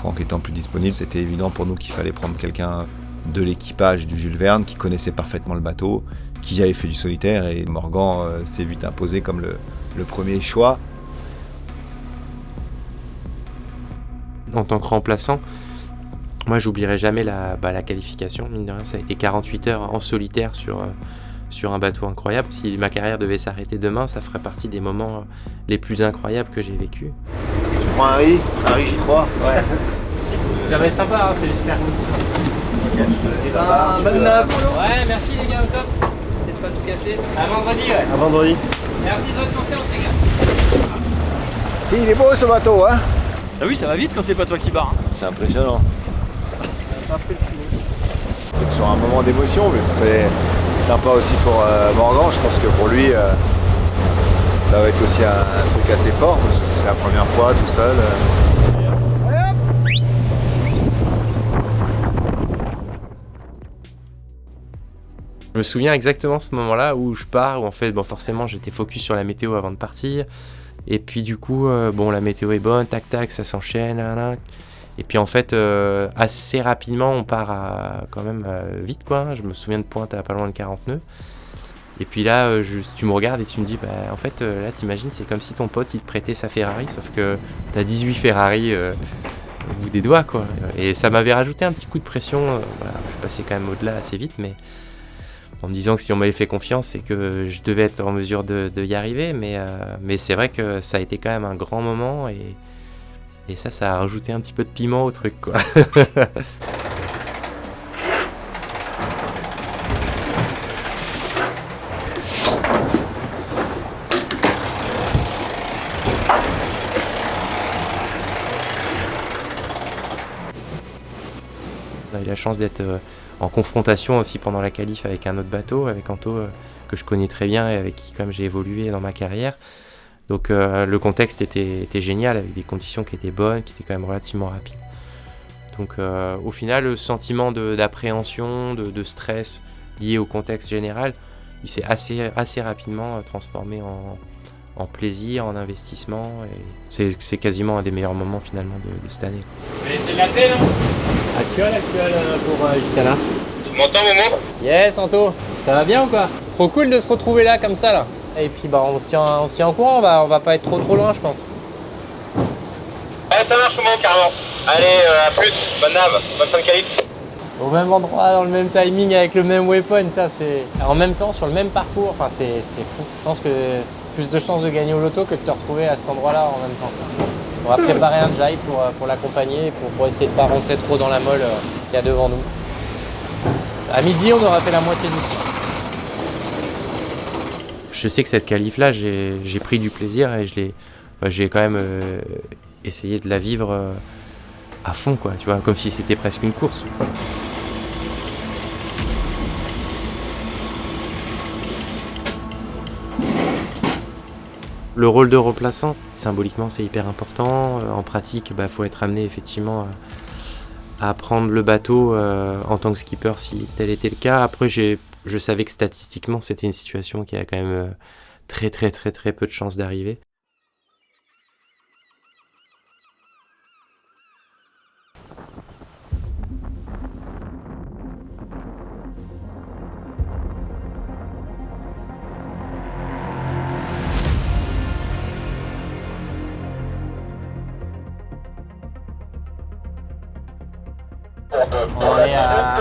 Franck étant plus disponible, c'était évident pour nous qu'il fallait prendre quelqu'un de l'équipage du Jules Verne qui connaissait parfaitement le bateau, qui avait fait du solitaire, et Morgan s'est vite imposé comme le premier choix. En tant que remplaçant, moi j'oublierai jamais la qualification, mine de rien, ça a été 48 heures en solitaire sur un bateau incroyable. Si ma carrière devait s'arrêter demain, ça ferait partie des moments les plus incroyables que j'ai vécu. Tu prends un riz j'y crois. Ouais. Ça va être sympa, hein, c'est super conditions. Bonne nave. Ouais, merci les gars, au top. C'est de pas tout casser. À vendredi, ouais. À vendredi. Merci de votre confiance, les gars. Il est beau ce bateau, hein? Ah oui, ça va vite quand c'est pas toi qui barre. C'est impressionnant. C'est toujours un moment d'émotion, mais c'est sympa aussi pour Morgan. Je pense que pour lui, ça va être aussi un truc assez fort, parce que c'est la première fois tout seul. Je me souviens exactement ce moment-là où je pars, où en fait, forcément, j'étais focus sur la météo avant de partir. Et puis du coup, la météo est bonne, tac tac, ça s'enchaîne, là. Et puis en fait, assez rapidement, on part quand même vite, quoi. Je me souviens de pointe à pas loin de 40 nœuds. Et puis là, tu me regardes et tu me dis, en fait, là, t'imagines, c'est comme si ton pote, il te prêtait sa Ferrari, sauf que t'as 18 Ferrari au bout des doigts, quoi. Et ça m'avait rajouté un petit coup de pression. Je suis passé quand même au-delà assez vite, mais en me disant que si on m'avait fait confiance, c'est que je devais être en mesure de y arriver. Mais c'est vrai que ça a été quand même un grand moment et ça a rajouté un petit peu de piment au truc, quoi. On a eu la chance d'être en confrontation aussi pendant la qualif avec un autre bateau, avec Anto, que je connais très bien et avec qui comme j'ai évolué dans ma carrière. Donc le contexte était génial, avec des conditions qui étaient bonnes, qui étaient quand même relativement rapides. Donc au final, le sentiment d'appréhension, de stress lié au contexte général, il s'est assez rapidement transformé en plaisir, en investissement. Et c'est quasiment un des meilleurs moments finalement de cette année. C'est la paix, non? Actuel pour Gitana. Tu m'entends, Momo? Yes, Anto, ça va bien ou quoi? Trop cool de se retrouver là comme ça là. Et puis on se tient au courant, on va pas être trop loin, je pense. Ouais, ça marche, Momo, carrément. Allez, à plus, bonne nave, bonne fin de qualif. Au même endroit, dans le même timing, avec le même weapon, c'est en même temps sur le même parcours. Enfin, c'est fou. Je pense que plus de chances de gagner au loto que de te retrouver à cet endroit-là en même temps. On va préparer un jive pour l'accompagner, pour essayer de ne pas rentrer trop dans la molle qu'il y a devant nous. À midi, on aura fait la moitié du chemin. Je sais que cette qualif-là, j'ai pris du plaisir et j'ai quand même essayé de la vivre à fond, quoi, tu vois, comme si c'était presque une course. Le rôle de remplaçant, symboliquement, c'est hyper important. En pratique, faut être amené effectivement à prendre le bateau en tant que skipper si tel était le cas. Après, je savais que statistiquement, c'était une situation qui a quand même très peu de chances d'arriver. On est à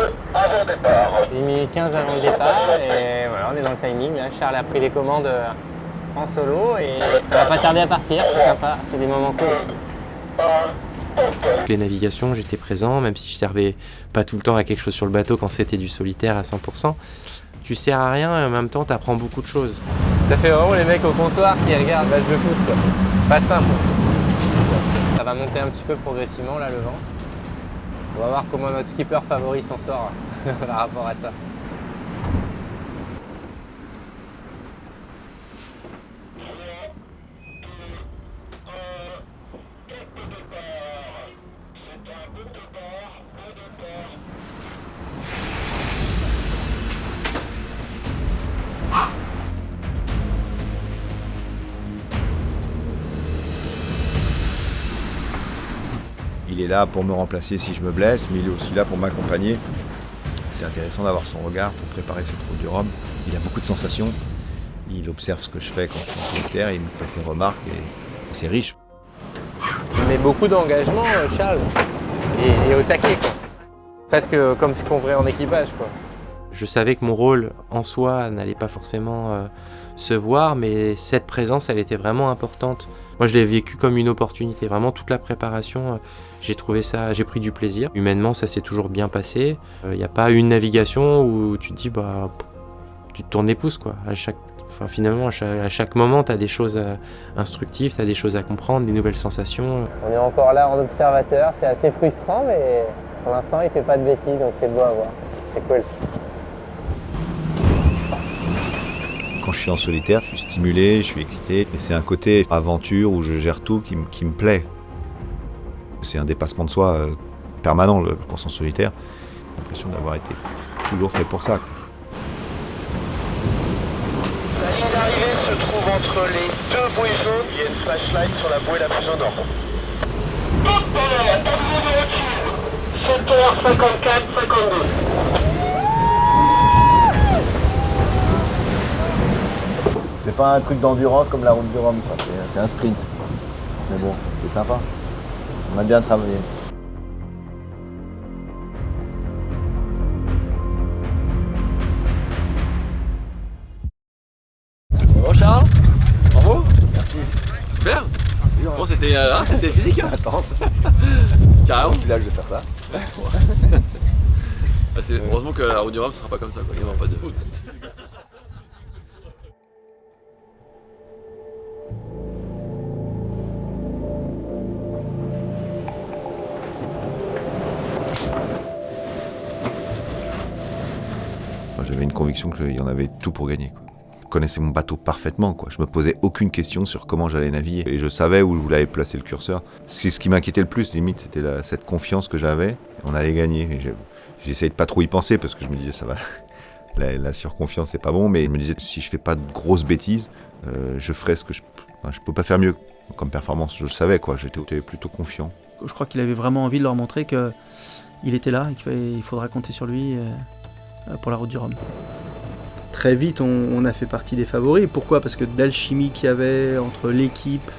1 minute 15 avant le départ et voilà, on est dans le timing. Là, Charles a pris les commandes en solo et ça va pas tarder à partir, c'est sympa, c'est des moments cool. Toutes les navigations, j'étais présent, même si je servais pas tout le temps à quelque chose sur le bateau quand c'était du solitaire à 100%. Tu sers à rien et en même temps tu apprends beaucoup de choses. Ça fait vraiment les mecs au comptoir qui regardent le match de foot, quoi. Pas simple. Ça va monter un petit peu progressivement là, le vent. On va voir comment notre skipper favori s'en sort par rapport à ça. Il Il est là pour me remplacer si je me blesse, mais il est aussi là pour m'accompagner. C'est intéressant d'avoir son regard pour préparer cette route du Rhum. Il a beaucoup de sensations. Il observe ce que je fais quand je suis en solitaire, il me fait ses remarques et c'est riche. Mais beaucoup d'engagement, Charles, et au taquet, quoi. Presque comme ce qu'on ferait en équipage, quoi. Je savais que mon rôle en soi n'allait pas forcément se voir, mais cette présence, elle était vraiment importante. Moi, je l'ai vécu comme une opportunité. Vraiment, toute la préparation, j'ai pris du plaisir. Humainement, ça s'est toujours bien passé. Il n'y a pas une navigation où tu te dis, tu te tournes les pouces, quoi. Finalement, à chaque moment, tu as des choses instructives, tu as des choses à comprendre, des nouvelles sensations. On est encore là en observateur, c'est assez frustrant, mais pour l'instant, il ne fait pas de bêtises, donc c'est beau à voir. C'est cool. Quand je suis en solitaire, je suis stimulé, je suis excité. Mais c'est un côté aventure où je gère tout qui me plaît. C'est un dépassement de soi permanent, le course en solitaire. J'ai l'impression d'avoir été toujours fait pour ça. La ligne d'arrivée se trouve entre les deux bouées jaunes. Il y a une flashlight sur la bouée la plus au nord. Tout à l'heure, tout le monde recule. 7h54, 52. C'est pas un truc d'endurance comme la route du Rhum, c'est un sprint. Mais bon, c'était sympa. On a bien travaillé. Bon Charles, bravo. Merci. Super. Bon c'était physique hein. Intense. Carrément. Là, je vais faire ça. Heureusement que la route du Rhum ce sera pas comme ça quoi. Il n'y aura pas de. J'avais une conviction qu'il y en avait tout pour gagner, quoi. Je connaissais mon bateau parfaitement, quoi. Je me posais aucune question sur comment j'allais naviguer. Et je savais où je voulais placer le curseur. C'est ce qui m'inquiétait le plus, limite, c'était cette confiance que j'avais. On allait gagner. Et j'essayais de pas trop y penser parce que je me disais, ça va. La surconfiance, c'est pas bon. Mais je me disais, si je fais pas de grosses bêtises, je ferai ce que je peux pas faire mieux comme performance. Je le savais, quoi. J'étais plutôt confiant. Je crois qu'il avait vraiment envie de leur montrer qu'il était là et qu'il faudra compter sur lui pour la route du Rhum. Très vite, on a fait partie des favoris. Pourquoi ? Parce que de l'alchimie qu'il y avait entre l'équipe,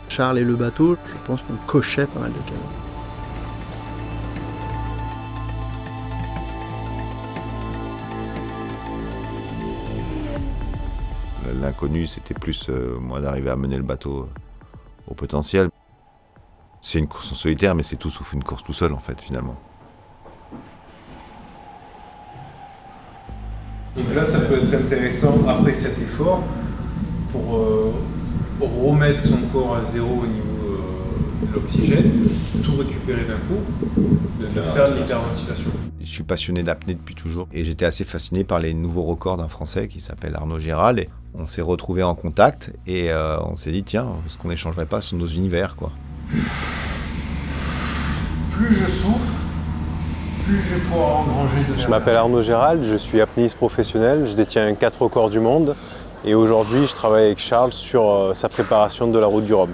Charles et le bateau, je pense qu'on cochait pas mal de cases. L'inconnu, c'était plus moi d'arriver à mener le bateau au potentiel. C'est une course en solitaire, mais c'est tout sauf une course tout seul, en fait, finalement. Donc là, ça peut être intéressant, après cet effort, pour remettre son corps à zéro au niveau de l'oxygène, tout récupérer d'un coup, de faire de l'hyperventilation. Je suis passionné d'apnée depuis toujours et j'étais assez fasciné par les nouveaux records d'un Français qui s'appelle Arnaud Géral. Et on s'est retrouvés en contact et on s'est dit, tiens, est-ce qu'on n'échangerait pas sur nos univers, quoi. Plus je souffle, plus je vais pouvoir engranger de. Je m'appelle Arnaud Géral, je suis apnéiste professionnel, je détiens 4 records du monde et aujourd'hui je travaille avec Charles sur sa préparation de la route du Rhum.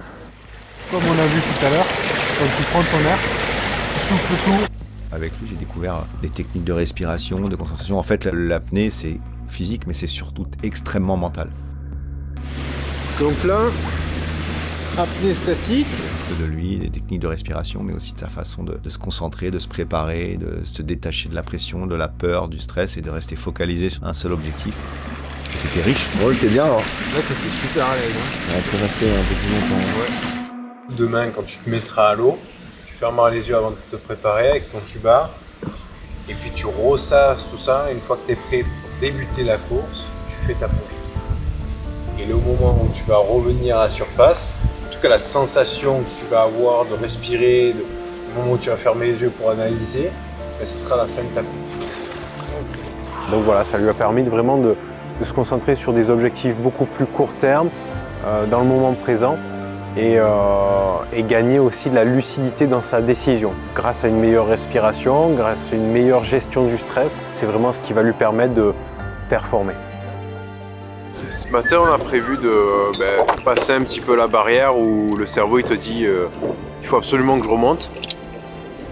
Comme on a vu tout à l'heure, quand tu prends ton air, tu souffles tout. Avec lui, j'ai découvert des techniques de respiration, de concentration. En fait, l'apnée, c'est physique, mais c'est surtout extrêmement mental. Donc là, apnée statique. De lui, des techniques de respiration, mais aussi de sa façon de se concentrer, de se préparer, de se détacher de la pression, de la peur, du stress et de rester focalisé sur un seul objectif. Et c'était riche. Moi, j'étais bien alors. Là t'étais super à l'aise. Hein. On peut rester un peu plus longtemps. Ouais. Demain, quand tu te mettras à l'eau, tu fermeras les yeux avant de te préparer avec ton tuba. Et puis tu ressasses tout ça. Et une fois que tu es prêt pour débuter la course, tu fais ta plongée. Et le moment où tu vas revenir à la surface, en tout cas la sensation que tu vas avoir de respirer, le moment où tu vas fermer les yeux pour analyser, ben, ce sera la fin de ta course. Donc voilà, ça lui a permis vraiment de se concentrer sur des objectifs beaucoup plus court terme, dans le moment présent, et gagner aussi de la lucidité dans sa décision. Grâce à une meilleure respiration, grâce à une meilleure gestion du stress, c'est vraiment ce qui va lui permettre de performer. Ce matin, on a prévu de passer un petit peu la barrière où le cerveau il te dit il faut absolument que je remonte.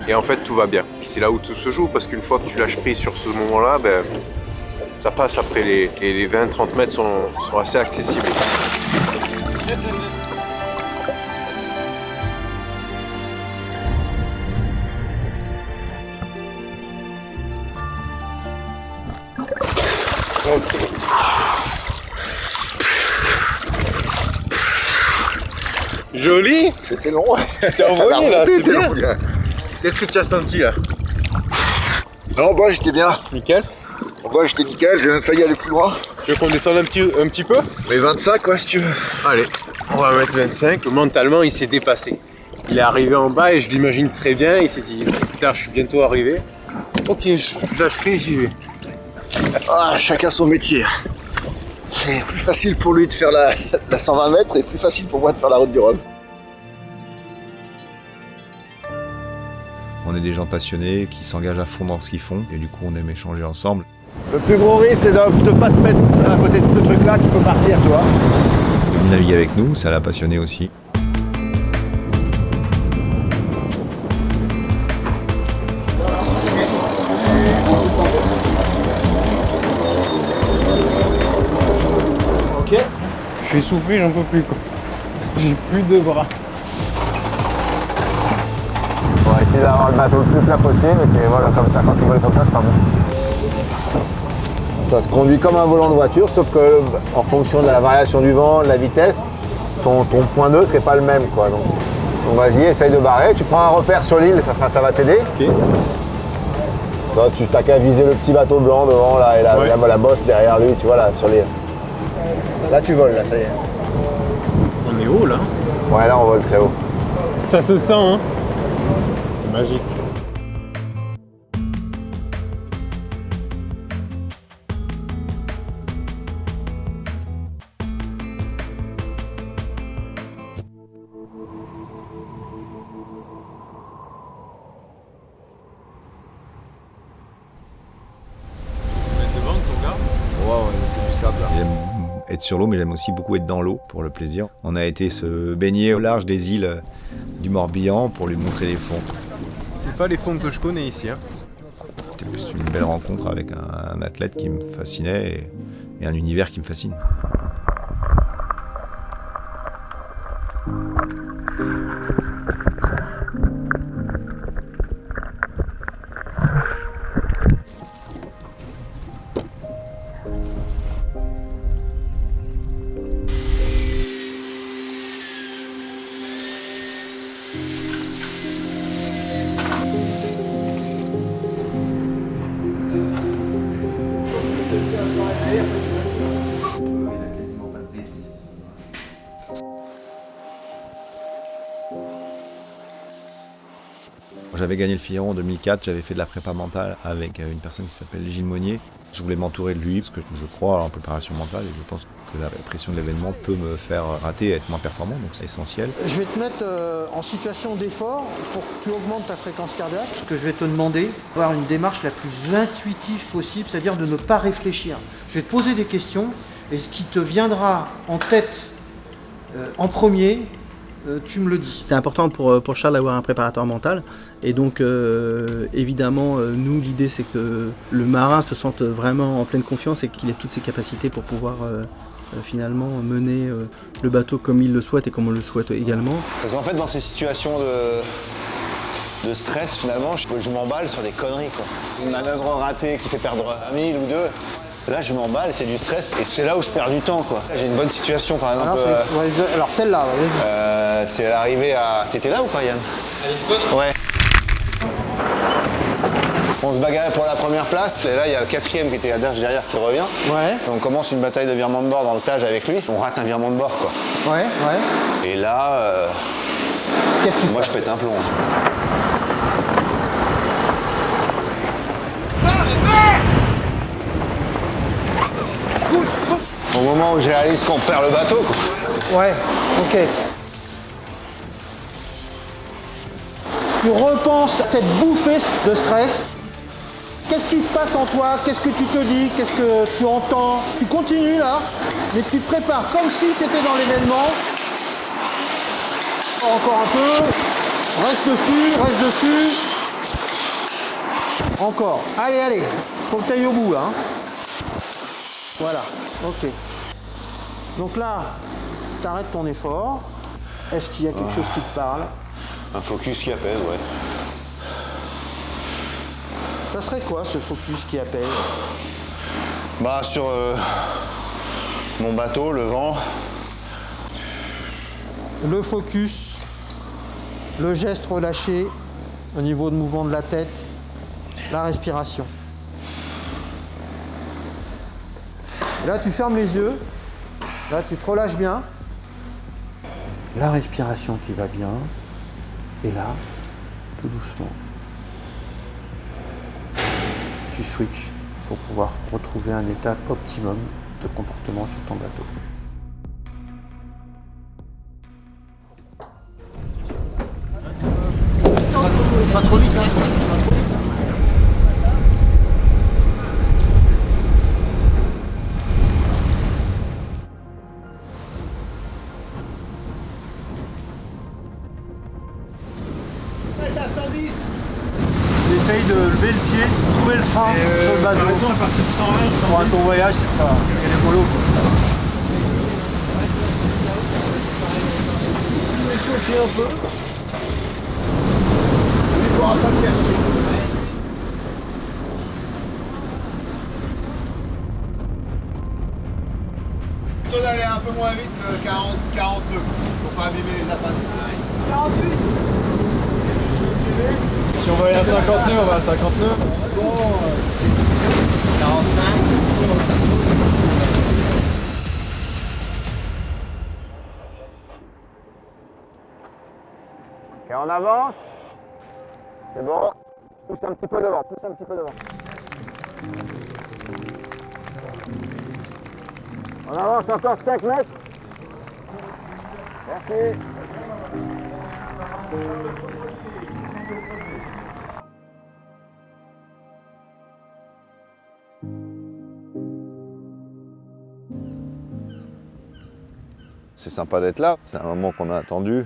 Et en fait, tout va bien. C'est là où tout se joue, parce qu'une fois que tu lâches prise sur ce moment-là, ben, ça passe. Après, les 20-30 mètres sont assez accessibles. Joli. C'était long. T'es envoyé là, c'est bien. bien. Qu'est-ce que tu as senti là? Non, bah j'étais bien. Nickel. Bah j'étais nickel, j'ai même failli aller plus loin. Tu veux qu'on descende un petit peu? Mais 25 quoi si tu veux. Allez, on va mettre 25. Mentalement, il s'est dépassé. Il est arrivé en bas et je l'imagine très bien. Il s'est dit, putain, je suis bientôt arrivé. Ok, je lâche prise, j'y vais. Ah, chacun son métier. C'est plus facile pour lui de faire la 120 mètres et plus facile pour moi de faire la route du Rhum. On est des gens passionnés qui s'engagent à fond dans ce qu'ils font et du coup on aime échanger ensemble. Le plus gros risque c'est de ne pas te mettre à côté de ce truc là qui peut partir, tu vois. De naviguer avec nous, ça l'a passionné aussi. Ok. Je suis essoufflé, j'en peux plus quoi. J'ai plus de bras. On va essayer d'avoir le bateau le plus plat possible et puis voilà, comme ça, quand il vole comme ça, c'est pas bon. Ça se conduit comme un volant de voiture, sauf que en fonction de la variation du vent, de la vitesse, ton point neutre n'est pas le même, quoi. Donc vas-y, essaye de barrer. Tu prends un repère sur l'île, ça va t'aider. Ok. Toi, tu t'as qu'à viser le petit bateau blanc devant là, et la bosse derrière lui, tu vois là, sur l'île. Là tu voles, là, ça y est. On est haut là. Ouais, là on vole très haut. Ça se sent, hein. C'est magique. C'est du sable. J'aime être sur l'eau, mais j'aime aussi beaucoup être dans l'eau pour le plaisir. On a été se baigner au large des îles du Morbihan pour lui montrer les fonds. C'est pas les fonds que je connais ici, hein. C'était plus une belle rencontre avec un athlète qui me fascinait et un univers qui me fascine. J'avais gagné le Figaro en 2004, j'avais fait de la prépa mentale avec une personne qui s'appelle Gilles Monnier. Je voulais m'entourer de lui parce que je crois en préparation mentale et je pense que la pression de l'événement peut me faire rater et être moins performant, donc c'est essentiel. Je vais te mettre en situation d'effort pour que tu augmentes ta fréquence cardiaque. Ce que je vais te demander, avoir une démarche la plus intuitive possible, c'est-à-dire de ne pas réfléchir. Je vais te poser des questions et ce qui te viendra en tête en premier, tu me le dis. C'était important pour Charles d'avoir un préparateur mental et donc évidemment nous l'idée c'est que le marin se sente vraiment en pleine confiance et qu'il ait toutes ses capacités pour pouvoir finalement mener le bateau comme il le souhaite et comme on le souhaite également. Parce qu'en fait dans ces situations de stress finalement, je m'emballe sur des conneries quoi. Une manœuvre ratée qui fait perdre 1000 ou 2. Là, je m'emballe, c'est du stress et c'est là où je perds du temps, quoi. J'ai une bonne situation, par exemple. Alors celle-là, vas-y. C'est l'arrivée à... T'étais là ou pas, Yann? Ouais. On se bagarrait pour la première place, et là, il y a le 4e qui était à derrière qui revient. Ouais. Et on commence une bataille de virement de bord dans le plage avec lui. On rate un virement de bord, quoi. Ouais, ouais. Et là, Qu'est-ce qui se moi, passe? je pète un plomb. Au moment où je réalise qu'on perd le bateau, quoi. Ouais, ok. Tu repenses à cette bouffée de stress. Qu'est-ce qui se passe en toi? Qu'est-ce que tu te dis? Qu'est-ce que tu entends? Tu continues là, mais tu te prépares comme si tu étais dans l'événement. Encore un peu. Reste dessus, reste dessus. Encore. Allez, allez. Faut que tu ailles au bout, là. Hein. Voilà. Ok. Donc là, tu arrêtes ton effort. Est-ce qu'il y a quelque chose qui te parle? Un focus qui apaise, ouais. Ça serait quoi, ce focus qui apaise? Bah, sur mon bateau, le vent. Le focus, le geste relâché au niveau de mouvement de la tête, la respiration. Et là, tu fermes les yeux. Là, tu te relâches bien. La respiration qui va bien. Et là, tout doucement, tu switches pour pouvoir retrouver un état optimum de comportement sur ton bateau. Pas trop vite, hein. Essaye de lever le pied, trouver le frein sur le bateau. Par exemple, à partir de 120, pour un ton voyage, c'est pas. Il y a des bolos, quoi. Chauffer un peu. Il ne pourra pas me cacher. Plutôt d'aller un peu moins vite que 40, 42 pour pas abîmer les appendices. 48. Si on va aller à 59, on va à 59. Bon, c'est 45. Ok, on avance. C'est bon. Pousse un petit peu devant, pousse un petit peu devant. On avance encore 5 mètres. Merci. C'est sympa d'être là, c'est un moment qu'on a attendu.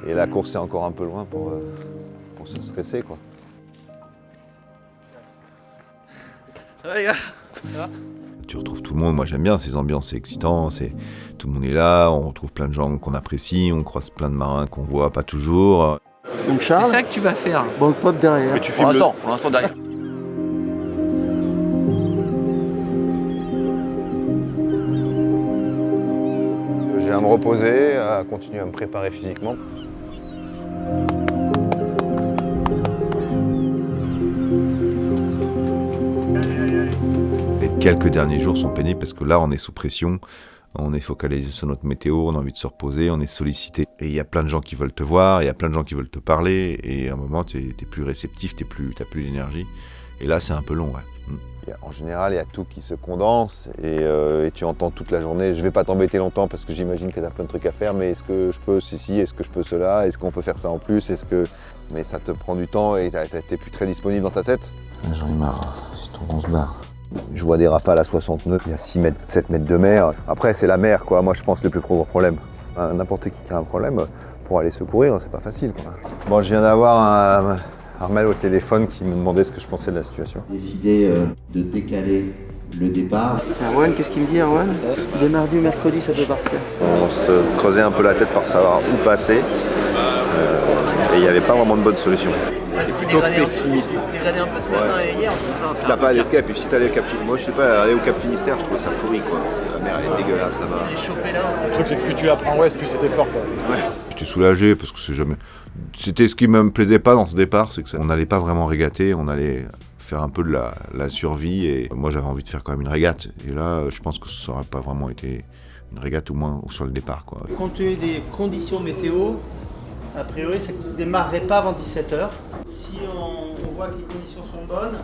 Et la course est encore un peu loin pour se stresser, quoi. Ça va les gars? Ça va? Tu retrouves tout le monde, moi j'aime bien ces ambiances, c'est excitant, tout le monde est là, on retrouve plein de gens qu'on apprécie, on croise plein de marins qu'on voit pas toujours. Donc Charles, C'est ça que tu vas faire. bon pop derrière. Mais tu filmes Pour l'instant derrière. J'ai à me reposer, à continuer à me préparer physiquement. Les quelques derniers jours sont pénibles parce que là on est sous pression, on est focalisé sur notre météo, on a envie de se reposer, on est sollicité. Et il y a plein de gens qui veulent te voir, il y a plein de gens qui veulent te parler, et à un moment t'es plus réceptif, t'as plus d'énergie. Et là c'est un peu long, ouais. En général, il y a tout qui se condense et tu entends toute la journée. Je vais pas t'embêter longtemps parce que j'imagine que tu as plein de trucs à faire, mais est-ce que je peux ceci, est-ce que je peux cela, est-ce qu'on peut faire ça en plus, Mais ça te prend du temps et t'es plus très disponible dans ta tête. J'en ai marre, on se barre. Je vois des rafales à 60 nœuds, il y a 6 mètres, 7 mètres de mer. Après, c'est la mer, quoi. Moi, je pense que le plus gros problème. N'importe qui a un problème, pour aller secourir, c'est pas facile, quoi. Bon, je viens d'avoir Armel au téléphone qui me demandait ce que je pensais de la situation. Décidé de décaler le départ. Erwan, qu'est-ce qu'il me dit Erwan? Dès mardi ou mercredi, ça peut partir. On se creusait un peu la tête pour savoir où passer. Et il n'y avait pas vraiment de bonne solution. C'est plutôt pessimiste. Dégradé un peu ce matin et hier. T'as pas d'escape, et puis si t'allais au Cap Finistère, moi je sais pas, aller au Cap Finistère, je trouvais ça pourri, quoi, parce que la mer elle est dégueulasse là-bas. Le truc c'est que plus tu la prends ouest, plus c'était fort, quoi. Ouais. J'étais soulagé parce que c'était ce qui me plaisait pas dans ce départ, c'est que on n'allait pas vraiment régater, on allait faire un peu de la survie, et moi j'avais envie de faire quand même une régate. Et là, je pense que ça aurait pas vraiment été une régate, au moins sur le départ, quoi. Compte tenu des conditions météo, a priori, ça ne démarrerait pas avant 17h. Si on voit que les conditions sont bonnes,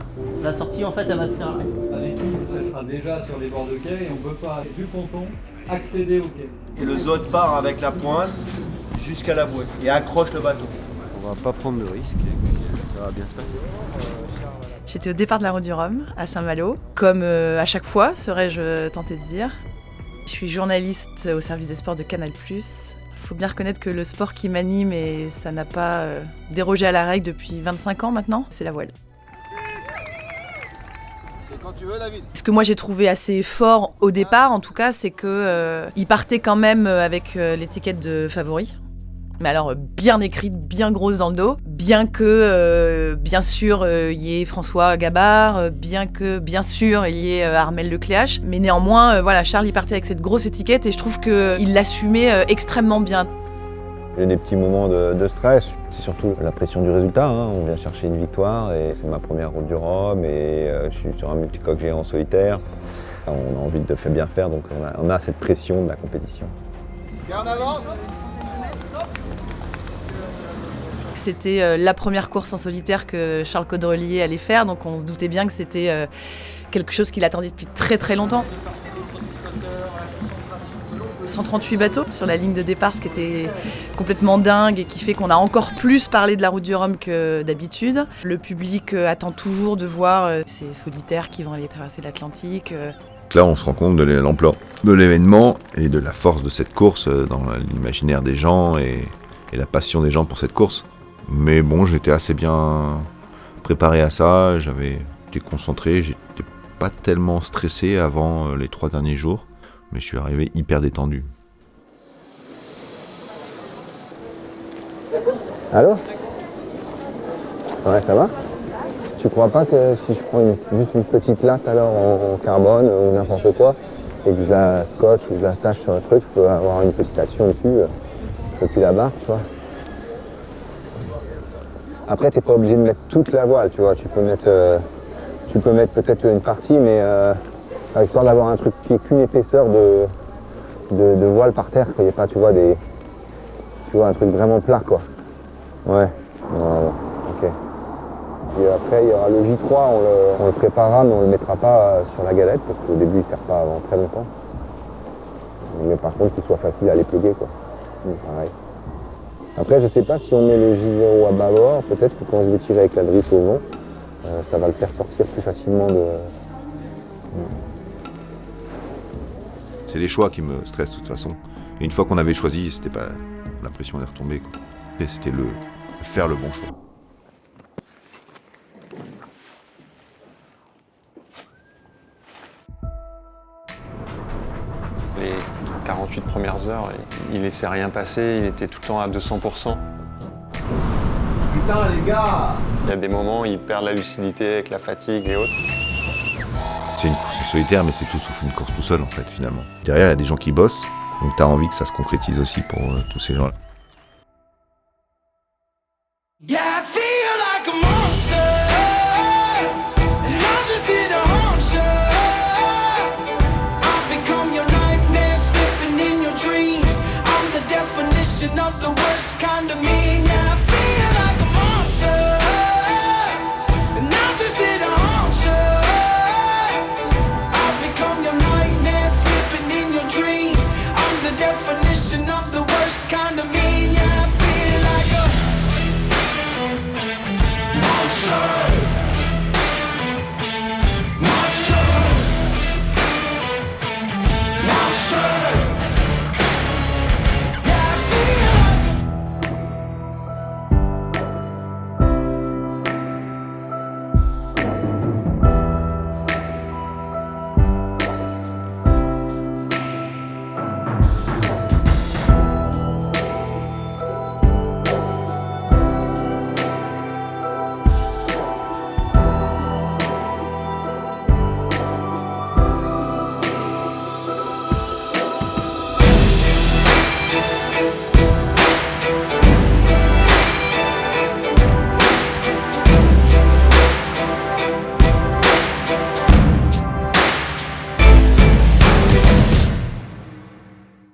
la sortie, en fait, elle va se faire. La l'étude, elle sera déjà sur les bords de quai et on peut pas, du ponton, accéder au quai. Et le zod part avec la pointe jusqu'à la bouée et accroche le bateau. On va pas prendre de risques et puis ça va bien se passer. J'étais au départ de la route du Rhum, à Saint-Malo, comme à chaque fois, serais-je tenté de dire. Je suis journaliste au service des sports de Canal+. Faut bien reconnaître que le sport qui m'anime, et ça n'a pas dérogé à la règle depuis 25 ans maintenant, c'est la voile. quand tu veux, David. Ce que moi j'ai trouvé assez fort au départ, en tout cas, c'est que il partait quand même avec l'étiquette de favori. Mais alors bien écrite, bien grosse dans le dos. Bien que, bien sûr, il y ait François Gabard, bien que, bien sûr, il y ait Armel Lecléache. Mais néanmoins, voilà, Charles il partait avec cette grosse étiquette et je trouve qu'il l'assumait extrêmement bien. Il y a des petits moments de stress, c'est surtout la pression du résultat. On vient chercher une victoire et c'est ma première route du Rhum et je suis sur un multicoque géant en solitaire. On a envie de bien faire, donc on a cette pression de la compétition. Garde avance. C'était la première course en solitaire que Charles Caudrelier allait faire, donc on se doutait bien que c'était quelque chose qu'il attendait depuis très très longtemps. 138 bateaux sur la ligne de départ, ce qui était complètement dingue et qui fait qu'on a encore plus parlé de la route du Rhum que d'habitude. Le public attend toujours de voir ces solitaires qui vont aller traverser l'Atlantique. Là, on se rend compte de l'ampleur de l'événement et de la force de cette course dans l'imaginaire des gens et la passion des gens pour cette course. Mais bon, j'étais assez bien préparé à ça, j'avais été concentré, j'étais pas tellement stressé avant les 3 derniers jours. Mais je suis arrivé hyper détendu. Allô? Ouais, ça va? Tu crois pas que si je prends juste une petite latte alors en carbone ou n'importe quoi, et que je la scotche ou je la attache sur un truc, je peux avoir une petite action dessus, depuis la barre, tu vois? Après, t'es pas obligé de mettre toute la voile, tu vois. Tu peux mettre peut-être une partie, mais histoire d'avoir un truc qui est qu'une épaisseur de voile par terre, qu'il n'y ait pas, tu vois, un truc vraiment plat, quoi. Ouais, ok. Et après, il y aura le J3, on le préparera, mais on le mettra pas sur la galette, parce qu'au début, il sert pas avant très longtemps. Mais par contre, qu'il soit facile à les plugger, quoi. Pareil. Après, je sais pas si on met le J0 à bâbord, peut-être que quand je vais tirer avec la drisse au vent, ça va le faire sortir plus facilement de... C'est les choix qui me stressent de toute façon. Et une fois qu'on avait choisi, c'était pas la pression est retombée, quoi. Et c'était faire le bon choix. Les 48 premières heures, il laissait rien passer, il était tout le temps à 200%. Putain les gars! Il y a des moments où il perd la lucidité avec la fatigue et autres. C'est une course solitaire, mais c'est tout sauf une course tout seul en fait finalement. Derrière, il y a des gens qui bossent, donc t'as envie que ça se concrétise aussi pour tous ces gens-là. Yeah, I feel like a monster, and I'm just here to haunt you. I've become your nightmare, slipping in your dreams. I'm the definition of the worst kind of me now.